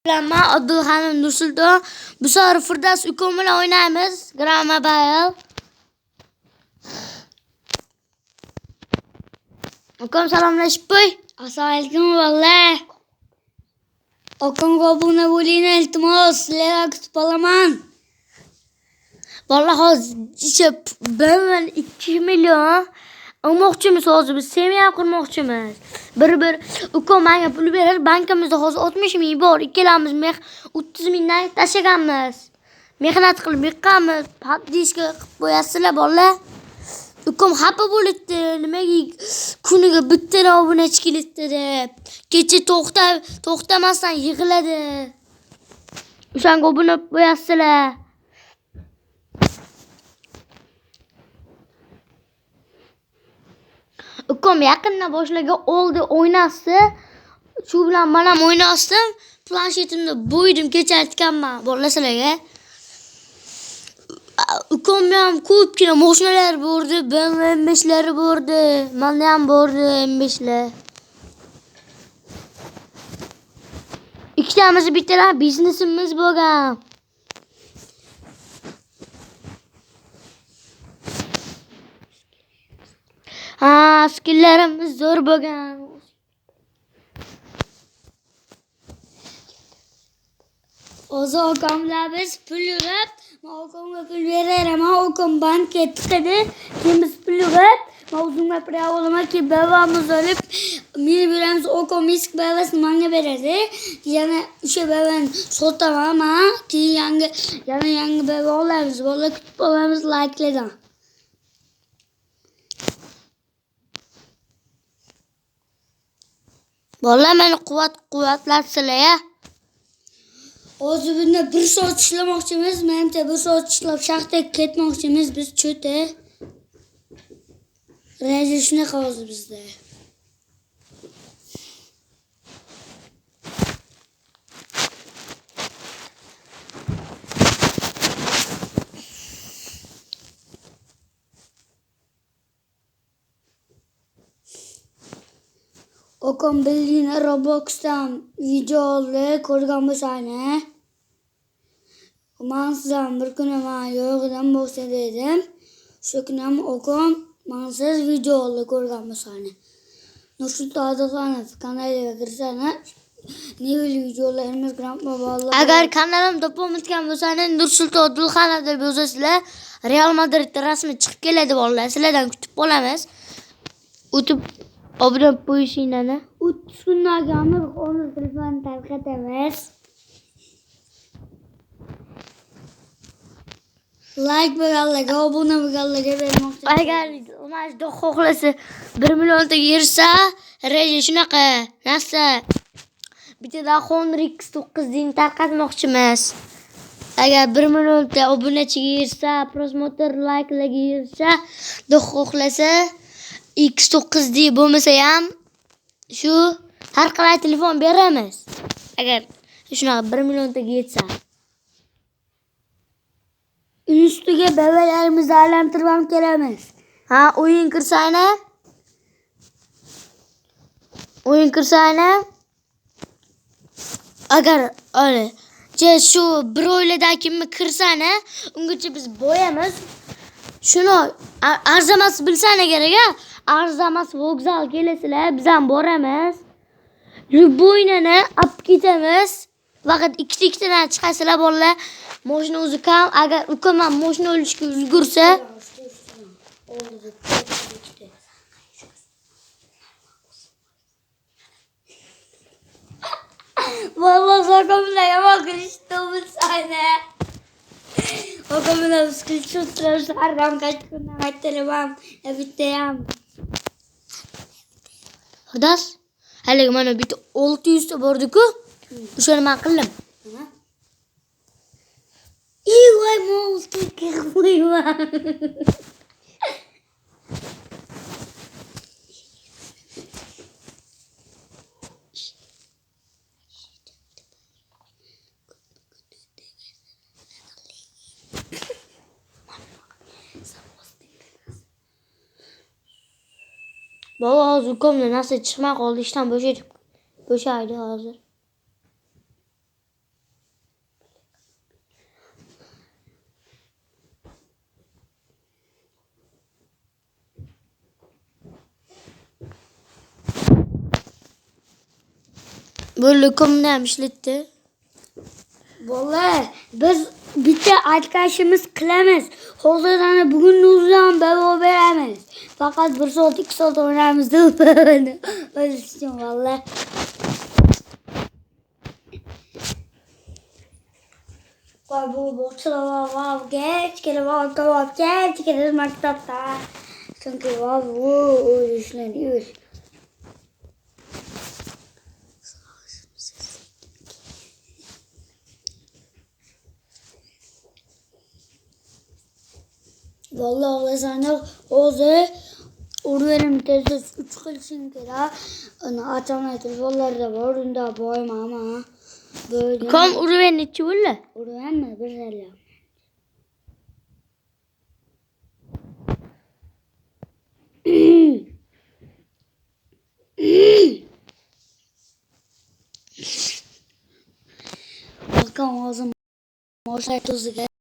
Ben Abdulhanim Nursulton. Bu sefer Firdavs ukam bilan o'ynaymiz. Grand Mobile. Ukam salomlashib qo'y. Assalomu alaykum vallahi. Okamga obuna bo'ling iltimos. Sizlarga kutib qolaman. Vallahi hozir ben 2 milyon olmoqchimiz hozir biz semiya qurmoqchimiz. Bir ukam menga pul berar, bankamizda hozir 60 ming bor. Ikkalamiz 30 mingdan tashlaganmiz. Mehnat qilib yiqqanmiz. Podishga qilib qo'yasizlar bolalar. Ukam xafa bo'libdi. Nimaga kuniga bitta obunachi kelibdi deb. Kecha to'xtamasdan yig'iladi. O'shanga obuna qo'yasizlar. Ukam yaqinda boshlagan oldi o'ynasdi. Shu bilan men ham o'ynasdim. Planshetimda bo'ydim kecha aytganman bolalarga. Ukam ham ko'pgina mashinalar bordi, BMW M5'lar bordi. Menda ham bordi M5'lar. Ikkitamiz bitta biznesimiz bo'lgan. Skillarimiz zo'r bo'lgan. O'zi okamlar biz pul yig'ib, men okamga pul beraman, okam bankka chiqadi, keyin biz pul yig'ib, men o'zimga pul olaman ki babamiz olib, men beramiz, okam eski babasini menga beradi. Yana o'sha babani sotaman, keyin yangi baba olamiz. Bola kutib olamiz like'lardan. Bolalar meni quvvatlatsizlar ya. Hozir bunda 1 soat ishlamoqchimiz. Menimcha 1 soat ishlab shaxtaga ketmoqchimiz biz cho'ta. Reja shunaqa hozir bizda. Okom bildiğin Roblox'tan videoları ko'rgan bo'lsangiz, men sizdan bir kuni men yo'g'idan bo'lsa dedim. Shu kuni ham okom mensiz videolar ko'rgan bo'lsangiz. Nursulton Abdulhanov kanaliga kirsangiz, newli videolarimiz Grand Mobile. Agar kanalim topolmayotgan bo'lsangiz, Nursulton Abdulhanov deb yozasizlar. Real Madrid rasmi chiqib keladi bolalar. Sizlardan kutib qolamiz. O'tib obuna qo'yishinglarni 30 kundan keyin onu telefon tarqatamiz. Like bo'lganlarga, obuna bo'lganlarga bermoqchi. Agar mana shu xohlasa 1 milliontaga erishsa, reja shunaqa narsa. Bitta Honor X9 ding tarqatmoqchimiz. Agar 1 millionta obunachiga erishsa, prosmotr like'larga erishsa, xohlasa X9D bo'lmasa ham shu har qalay telefon beramiz. Agar shunaqa 1 milliontaga yetsa. Üstüge bebelerimizi aylantirmam kelamiz. O'yin kirsayna. Agar öyle shu bir oyladan kimni kirsana, ungacha biz bo'yamiz. Shuni arzamas bilsana kerak a. Arzamas vokzal kelasizlar, biz ham boramiz. Любойнani olib ketamiz. Faqat ikkitadan chiqasizlar bolalar. Mashina o'zi kam, agar ukam ham mashina olishga ulgursa, vallahi okamla yomon qilishdi bu sahne. Okamla screenshotlar sarram kaç kundan ayttiribam. Bittayam. Xudos. Hali mana bitta 600 ta bordi-ku. O'shani men qildim. Voy monster qo'yman. Baba hozir ukamdan narsa chiqmay qoldi, ishdan bo'shaydi hozir. Böyle komnem işletti. Vallahi biz bitta arkadaşımız qilamiz. Hozirdan bugun Nurjan beraberamiz. Faqat 1 soat 2 soat o'ynaymiz deb o'ylash uchun vallahi. Bu bog'chalar kechikadi maktabda. Chunki bu o'zishlar. Vallahi o'zani o'zi urverim tezda 3 qilishing kerak. Uni aytolmaysiz. Bolalarda bor, unda bormi ama böyle. Kom urven nechi bo'ldi? Urvenmi? Bir salam. Bakın ağzım boşa tuzu